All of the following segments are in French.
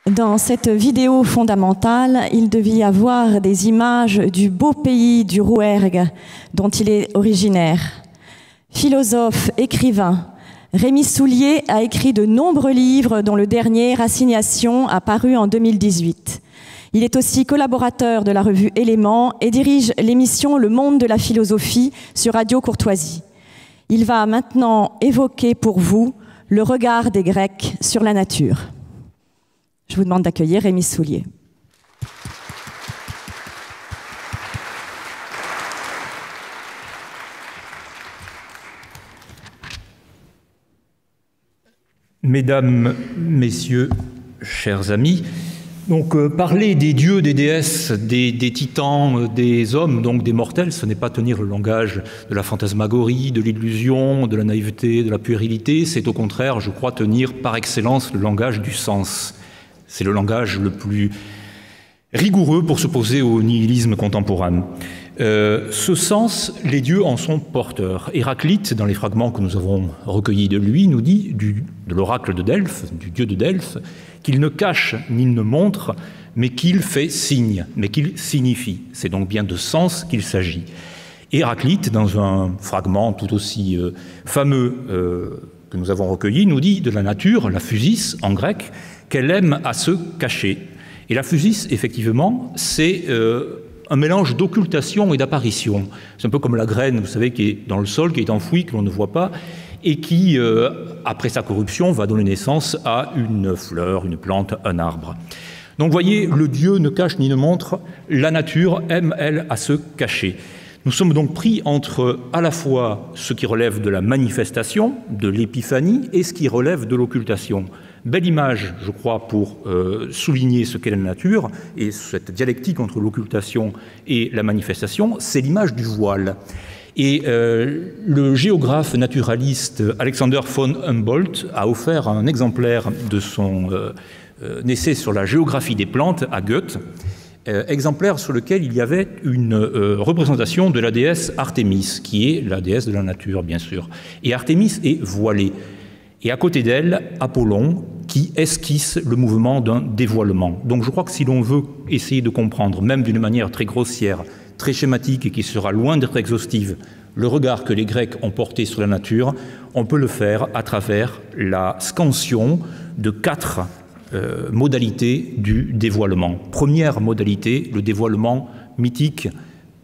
Dans cette vidéo fondamentale, il devait y avoir des images du beau pays du Rouergue dont il est originaire. Philosophe, écrivain, Rémi Soulier a écrit de nombreux livres dont le dernier, Assignation, a paru en 2018. Il est aussi collaborateur de la revue Éléments et dirige l'émission Le Monde de la Philosophie sur Radio Courtoisie. Il va maintenant évoquer pour vous le regard des Grecs sur la nature. Je vous demande d'accueillir Rémi Soulier. Mesdames, Messieurs, chers amis, donc parler des dieux, des déesses, des titans, des hommes, donc des mortels, ce n'est pas tenir le langage de la fantasmagorie, de l'illusion, de la naïveté, de la puérilité, c'est au contraire, je crois, tenir par excellence le langage du sens. C'est le langage le plus rigoureux pour s'opposer au nihilisme contemporain. Ce sens, les dieux en sont porteurs. Héraclite, dans les fragments que nous avons recueillis de lui, nous dit de l'oracle de Delphes, du dieu de Delphes, qu'il ne cache ni ne montre, mais qu'il fait signe, mais qu'il signifie. C'est donc bien de sens qu'il s'agit. Héraclite, dans un fragment tout aussi fameux que nous avons recueilli, nous dit de la nature, la physis en grec, qu'elle aime à se cacher. Et la physis, effectivement, c'est un mélange d'occultation et d'apparition. C'est un peu comme la graine, vous savez, qui est dans le sol, qui est enfouie, que l'on ne voit pas, et qui, après sa corruption, va donner naissance à une fleur, une plante, un arbre. Donc, vous voyez, le Dieu ne cache ni ne montre, la nature aime, elle, à se cacher. Nous sommes donc pris entre à la fois ce qui relève de la manifestation, de l'épiphanie, et ce qui relève de l'occultation. Belle image, je crois, pour souligner ce qu'est la nature, et cette dialectique entre l'occultation et la manifestation, c'est l'image du voile. Et le géographe naturaliste Alexander von Humboldt a offert un exemplaire de son essai sur la géographie des plantes à Goethe, exemplaire sur lequel il y avait une représentation de la déesse Artémis, qui est la déesse de la nature, bien sûr. Et Artémis est voilée. Et à côté d'elle, Apollon, qui esquisse le mouvement d'un dévoilement. Donc je crois que si l'on veut essayer de comprendre, même d'une manière très grossière, très schématique et qui sera loin d'être exhaustive, le regard que les Grecs ont porté sur la nature, on peut le faire à travers la scansion de 4 modalités du dévoilement. Première modalité, le dévoilement mythique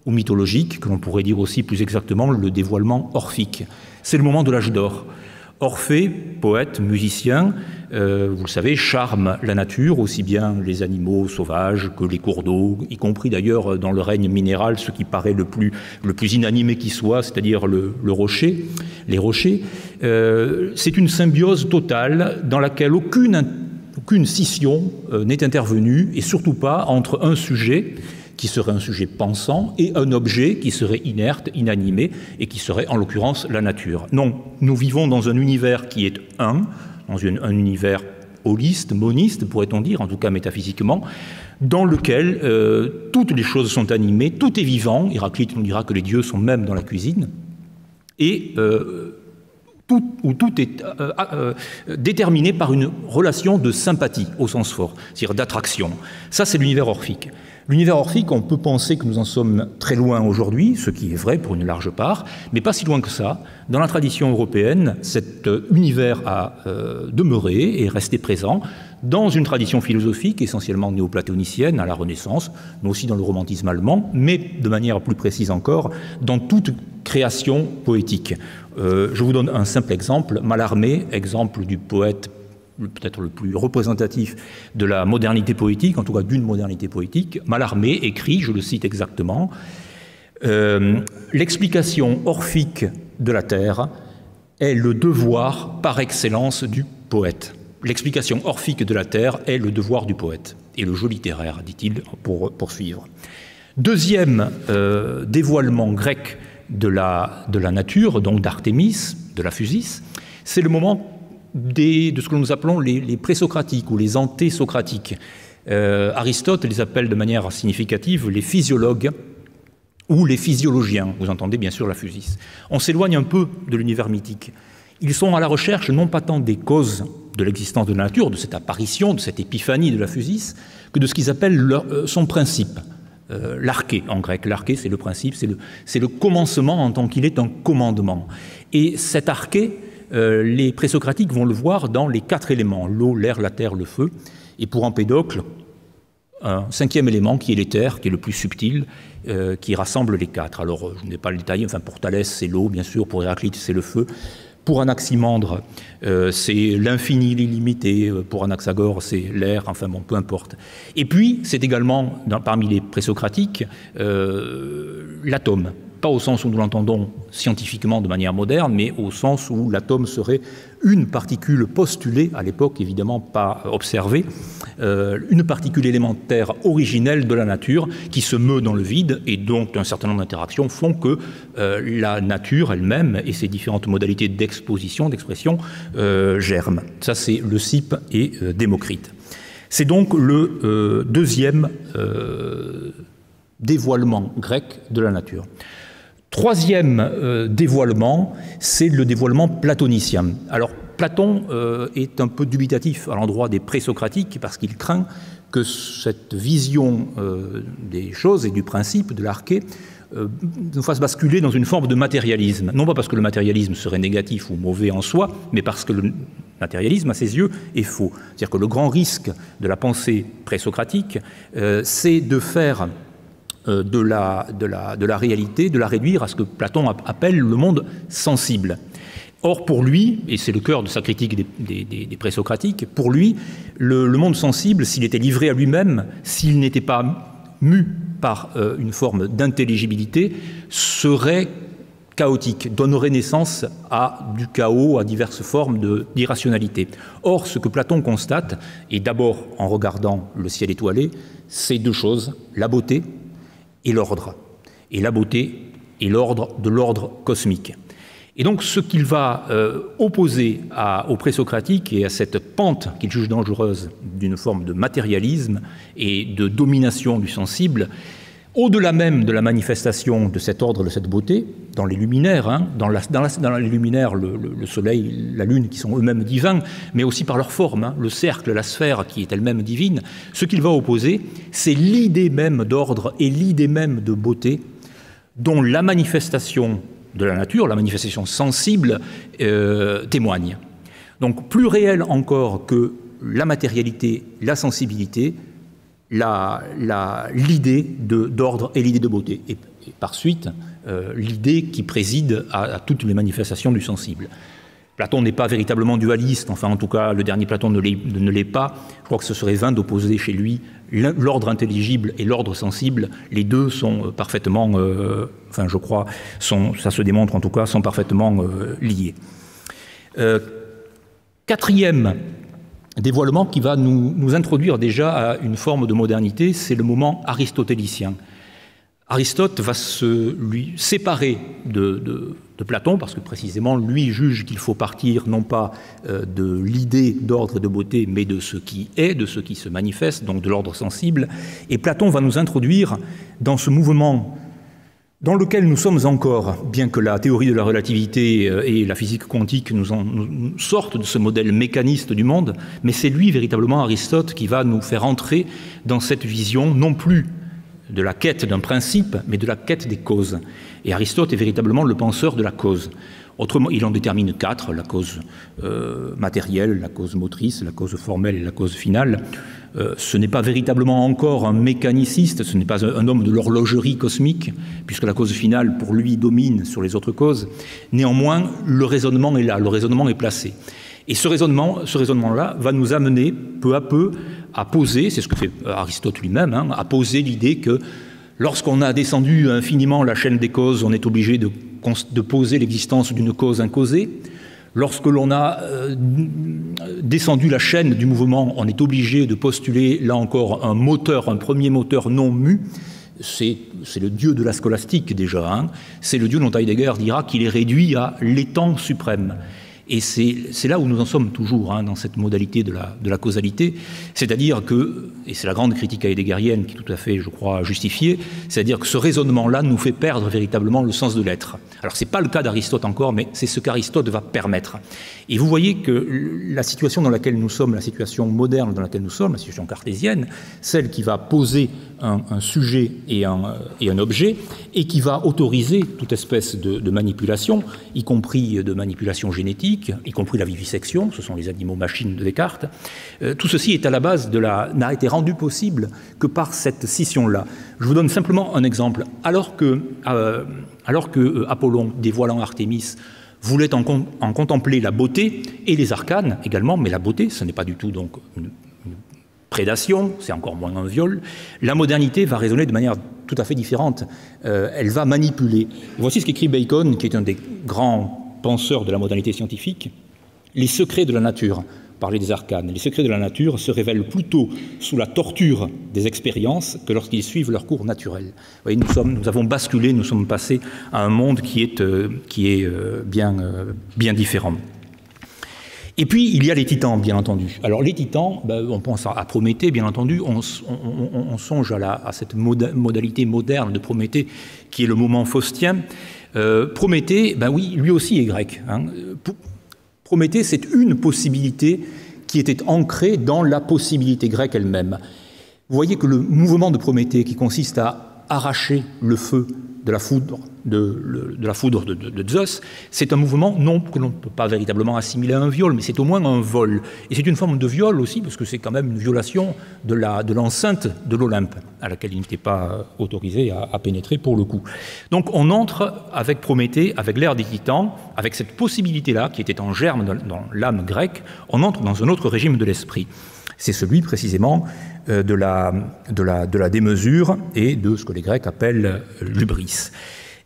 ou mythologique, que l'on pourrait dire aussi plus exactement le dévoilement orphique. C'est le moment de l'âge d'or. Orphée, poète, musicien, vous le savez, charme la nature, aussi bien les animaux sauvages que les cours d'eau, y compris d'ailleurs dans le règne minéral, ce qui paraît le plus inanimé qui soit, c'est-à-dire le rocher, les rochers. C'est une symbiose totale dans laquelle aucune scission n'est intervenue, et surtout pas entre un sujet qui serait un sujet pensant, et un objet qui serait inerte, inanimé, et qui serait en l'occurrence la nature. Non, nous vivons dans un univers qui est un un univers holiste, moniste, pourrait-on dire, en tout cas métaphysiquement, dans lequel toutes les choses sont animées, tout est vivant. Héraclite nous dira que les dieux sont même dans la cuisine, et tout est déterminé par une relation de sympathie, au sens fort, c'est-à-dire d'attraction. Ça, c'est l'univers orphique. L'univers orphique, on peut penser que nous en sommes très loin aujourd'hui, ce qui est vrai pour une large part, mais pas si loin que ça. Dans la tradition européenne, cet univers a demeuré et est resté présent dans une tradition philosophique essentiellement néoplatonicienne à la Renaissance, mais aussi dans le romantisme allemand, mais de manière plus précise encore, dans toute création poétique. Je vous donne un simple exemple, Mallarmé, exemple du poète peut-être le plus représentatif de la modernité poétique, en tout cas d'une modernité poétique. Mallarmé écrit, je le cite exactement, l'explication orphique de la Terre est le devoir par excellence du poète. L'explication orphique de la Terre est le devoir du poète, et le jeu littéraire, dit-il, pour poursuivre. Deuxième dévoilement grec de la nature, donc d'Artémis, de la physis, c'est le moment de ce que nous appelons les présocratiques ou les antésocratiques. Aristote les appelle de manière significative les physiologues ou les physiologiens. Vous entendez bien sûr la physis. On s'éloigne un peu de l'univers mythique. Ils sont à la recherche non pas tant des causes de l'existence de la nature, de cette apparition, de cette épiphanie de la physis, que de ce qu'ils appellent son principe. L'arché, en grec. L'arché, c'est le principe, c'est le commencement en tant qu'il est un commandement. Et cet arché, les présocratiques vont le voir dans les 4 éléments, l'eau, l'air, la terre, le feu. Et pour Empédocle, un 5e élément qui est l'éther, qui est le plus subtil, qui rassemble les 4. Alors, je n'ai pas le détail, enfin, pour Thalès, c'est l'eau, bien sûr, pour Héraclite, c'est le feu. Pour Anaximandre, c'est l'infini, l'illimité. Pour Anaxagore, c'est l'air, enfin bon, peu importe. Et puis, c'est également, parmi les présocratiques, l'atome. Pas au sens où nous l'entendons scientifiquement de manière moderne, mais au sens où l'atome serait une particule postulée, à l'époque évidemment pas observée, une particule élémentaire originelle de la nature qui se meut dans le vide et dont un certain nombre d'interactions font que la nature elle-même et ses différentes modalités d'exposition, d'expression germent. Ça c'est Leucippe et Démocrite. C'est donc le deuxième dévoilement grec de la nature. Troisième dévoilement, c'est le dévoilement platonicien. Alors, Platon est un peu dubitatif à l'endroit des présocratiques parce qu'il craint que cette vision des choses et du principe de l'arché nous fasse basculer dans une forme de matérialisme. Non pas parce que le matérialisme serait négatif ou mauvais en soi, mais parce que le matérialisme, à ses yeux, est faux. C'est-à-dire que le grand risque de la pensée présocratique, c'est de faire de la réalité, de la réduire à ce que Platon appelle le monde sensible. Or, pour lui, et c'est le cœur de sa critique des présocratiques, pour lui, le monde sensible, s'il était livré à lui-même, s'il n'était pas mu par une forme d'intelligibilité, serait chaotique, donnerait naissance à du chaos, à diverses formes d'irrationalité. Or, ce que Platon constate, et d'abord en regardant le ciel étoilé, c'est 2 choses, la beauté et l'ordre. Et la beauté et l'ordre de l'ordre cosmique. Et donc ce qu'il va opposer aux présocratiques et à cette pente qu'il juge dangereuse d'une forme de matérialisme et de domination du sensible, au-delà même de la manifestation de cet ordre, de cette beauté, dans les luminaires, dans les luminaires, le soleil, la lune qui sont eux-mêmes divins, mais aussi par leur forme, le cercle, la sphère qui est elle-même divine, ce qu'il va opposer, c'est l'idée même d'ordre et l'idée même de beauté dont la manifestation de la nature, la manifestation sensible, témoigne. Donc plus réel encore que la matérialité, la sensibilité, l'idée d'ordre et l'idée de beauté. Et par suite, l'idée qui préside à toutes les manifestations du sensible. Platon n'est pas véritablement dualiste, enfin en tout cas le dernier Platon ne l'est pas. Je crois que ce serait vain d'opposer chez lui l'ordre intelligible et l'ordre sensible. Les deux sont parfaitement, enfin je crois, ça se démontre en tout cas, sont parfaitement liés. Quatrième dévoilement qui va nous introduire déjà à une forme de modernité, c'est le moment aristotélicien. Aristote va lui séparer de Platon, parce que précisément, lui juge qu'il faut partir non pas de l'idée d'ordre et de beauté, mais de ce qui est, de ce qui se manifeste, donc de l'ordre sensible. Et Platon va nous introduire dans ce mouvement dans lequel nous sommes encore, bien que la théorie de la relativité et la physique quantique nous sortent de ce modèle mécaniste du monde, mais c'est lui, véritablement, Aristote, qui va nous faire entrer dans cette vision, non plus de la quête d'un principe, mais de la quête des causes. Et Aristote est véritablement le penseur de la cause. Autrement, il en détermine 4, la cause matérielle, la cause motrice, la cause formelle et la cause finale. Ce n'est pas véritablement encore un mécaniciste, ce n'est pas un homme de l'horlogerie cosmique, puisque la cause finale, pour lui, domine sur les autres causes. Néanmoins, le raisonnement est là, le raisonnement est placé. Et ce raisonnement-là va nous amener peu à peu à poser, c'est ce que fait Aristote lui-même, à poser l'idée que lorsqu'on a descendu infiniment la chaîne des causes, on est obligé de poser l'existence d'une cause incausée. Lorsque l'on a descendu la chaîne du mouvement, on est obligé de postuler, là encore, un moteur, un premier moteur non mu. C'est le dieu de la scolastique déjà. C'est le dieu dont Heidegger dira qu'il est réduit à l'étang suprême. Et c'est là où nous en sommes toujours, dans cette modalité de la causalité. C'est-à-dire que et c'est la grande critique heideggerienne qui est tout à fait, je crois, justifiée, c'est-à-dire que ce raisonnement-là nous fait perdre véritablement le sens de l'être. Alors ce n'est pas le cas d'Aristote encore, mais c'est ce qu'Aristote va permettre. Et vous voyez que la situation dans laquelle nous sommes, la situation moderne dans laquelle nous sommes, la situation cartésienne, celle qui va poser un sujet et un objet, et qui va autoriser toute espèce de manipulation, y compris de manipulation génétique, y compris la vivisection, ce sont les animaux-machines de Descartes. Tout ceci est à la base n'a été rendu possible que par cette scission-là. Je vous donne simplement un exemple. Alors que Apollon, dévoilant Artémis, voulait en contempler la beauté et les arcanes également, mais la beauté, ce n'est pas du tout donc une prédation, c'est encore moins un viol. La modernité va raisonner de manière tout à fait différente. Elle va manipuler. Et voici ce qu'écrit Bacon, qui est un des grands penseurs de la modernité scientifique. Les secrets de la nature, parler des arcanes, les secrets de la nature se révèlent plutôt sous la torture des expériences que lorsqu'ils suivent leur cours naturel. Vous voyez, nous avons basculé, nous sommes passés à un monde qui est bien différent. Et puis, il y a les titans, bien entendu. Alors, les titans, on pense à Prométhée, bien entendu, on songe à cette modalité moderne de Prométhée, qui est le moment faustien. Prométhée, oui, lui aussi est grec. Hein. Prométhée, c'est une possibilité qui était ancrée dans la possibilité grecque elle-même. Vous voyez que le mouvement de Prométhée, qui consiste à arracher le feu de la foudre de Zeus, c'est un mouvement que l'on ne peut pas véritablement assimiler à un viol, mais c'est au moins un vol. Et c'est une forme de viol aussi, parce que c'est quand même une violation de l'enceinte de l'Olympe, à laquelle il n'était pas autorisé à pénétrer pour le coup. Donc on entre avec Prométhée, avec l'ère des Titans, avec cette possibilité-là, qui était en germe dans l'âme grecque, on entre dans un autre régime de l'esprit. C'est celui précisément de la démesure et de ce que les Grecs appellent l'hubris.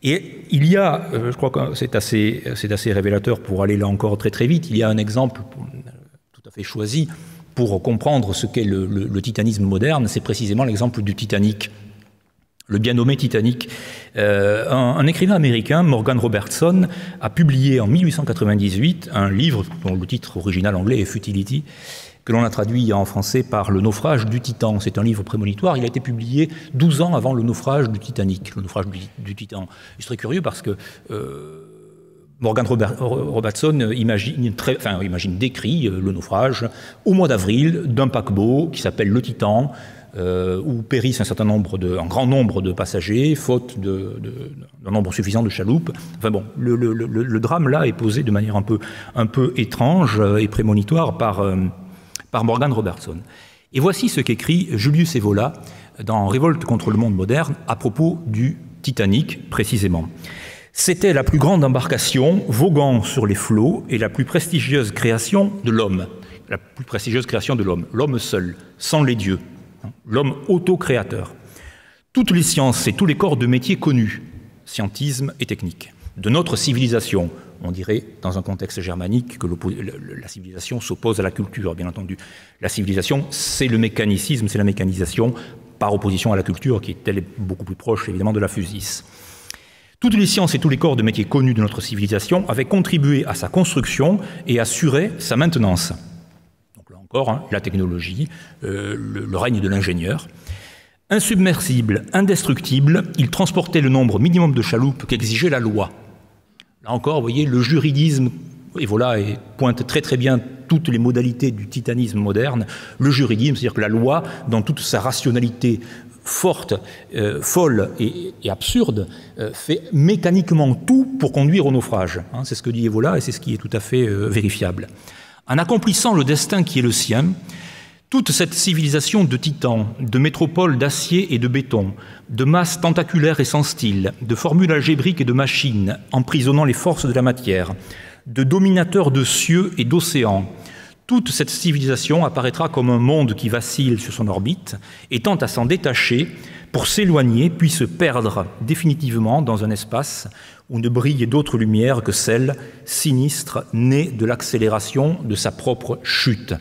Et il y a, je crois que c'est assez révélateur pour aller là encore très très vite, il y a un exemple tout à fait choisi pour comprendre ce qu'est le titanisme moderne, c'est précisément l'exemple du Titanic, le bien nommé Titanic. Un écrivain américain, Morgan Robertson, a publié en 1898 un livre dont le titre original anglais est Futility, que l'on a traduit en français par Le naufrage du Titan. C'est un livre prémonitoire. Il a été publié 12 ans avant le naufrage du Titanic, le naufrage du Titan. C'est très curieux parce que Morgan Robertson décrit le naufrage au mois d'avril d'un paquebot qui s'appelle le Titan, où périssent un grand nombre de passagers, faute d'un nombre suffisant de chaloupes. Enfin bon, le drame là est posé de manière un peu étrange et prémonitoire par Morgan Robertson. Et voici ce qu'écrit Julius Evola dans Révolte contre le monde moderne à propos du Titanic précisément. C'était la plus grande embarcation voguant sur les flots et la plus prestigieuse création de l'homme. La plus prestigieuse création de l'homme, l'homme seul, sans les dieux, l'homme autocréateur. Toutes les sciences et tous les corps de métier connus, scientisme et technique, de notre civilisation. On dirait, dans un contexte germanique, que la civilisation s'oppose à la culture, bien entendu. La civilisation, c'est le mécanicisme, c'est la mécanisation, par opposition à la culture, qui est beaucoup plus proche, évidemment, de la physis. Toutes les sciences et tous les corps de métier connus de notre civilisation avaient contribué à sa construction et assuraient sa maintenance. Donc là encore, la technologie, le règne de l'ingénieur. Insubmersible, indestructible, il transportait le nombre minimum de chaloupes qu'exigeait la loi. Là encore, vous voyez, le juridisme, et voilà, pointe très très bien toutes les modalités du titanisme moderne. Le juridisme, c'est-à-dire que la loi, dans toute sa rationalité forte, folle et absurde, fait mécaniquement tout pour conduire au naufrage. C'est ce que dit Evola et c'est ce qui est tout à fait vérifiable. En accomplissant le destin qui est le sien, toute cette civilisation de titans, de métropoles d'acier et de béton, de masses tentaculaires et sans style, de formules algébriques et de machines emprisonnant les forces de la matière, de dominateurs de cieux et d'océans, toute cette civilisation apparaîtra comme un monde qui vacille sur son orbite et tente à s'en détacher pour s'éloigner puis se perdre définitivement dans un espace où ne brille d'autre lumière que celle sinistre née de l'accélération de sa propre chute.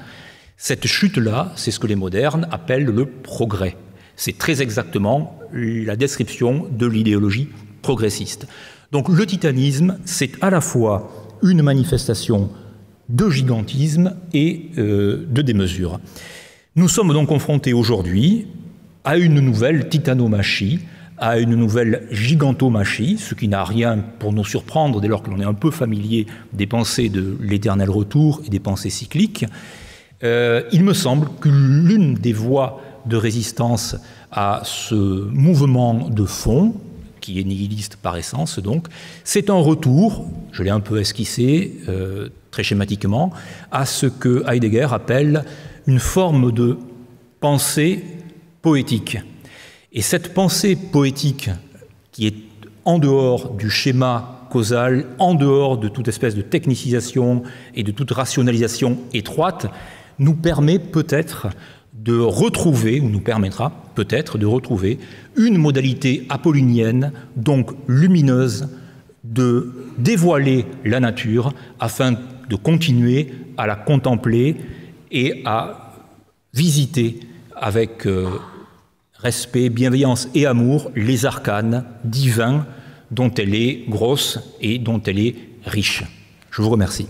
Cette chute-là, c'est ce que les modernes appellent le progrès. C'est très exactement la description de l'idéologie progressiste. Donc le titanisme, c'est à la fois une manifestation de gigantisme et de démesure. Nous sommes donc confrontés aujourd'hui à une nouvelle titanomachie, à une nouvelle gigantomachie, ce qui n'a rien pour nous surprendre dès lors que l'on est un peu familier des pensées de l'éternel retour et des pensées cycliques. Il me semble que l'une des voies de résistance à ce mouvement de fond, qui est nihiliste par essence donc, c'est un retour, je l'ai un peu esquissé très schématiquement, à ce que Heidegger appelle une forme de pensée poétique. Et cette pensée poétique, qui est en dehors du schéma causal, en dehors de toute espèce de technicisation et de toute rationalisation étroite, nous permet peut-être de retrouver, ou nous permettra peut-être de retrouver, une modalité apollinienne, donc lumineuse, de dévoiler la nature afin de continuer à la contempler et à visiter avec respect, bienveillance et amour les arcanes divins dont elle est grosse et dont elle est riche. Je vous remercie.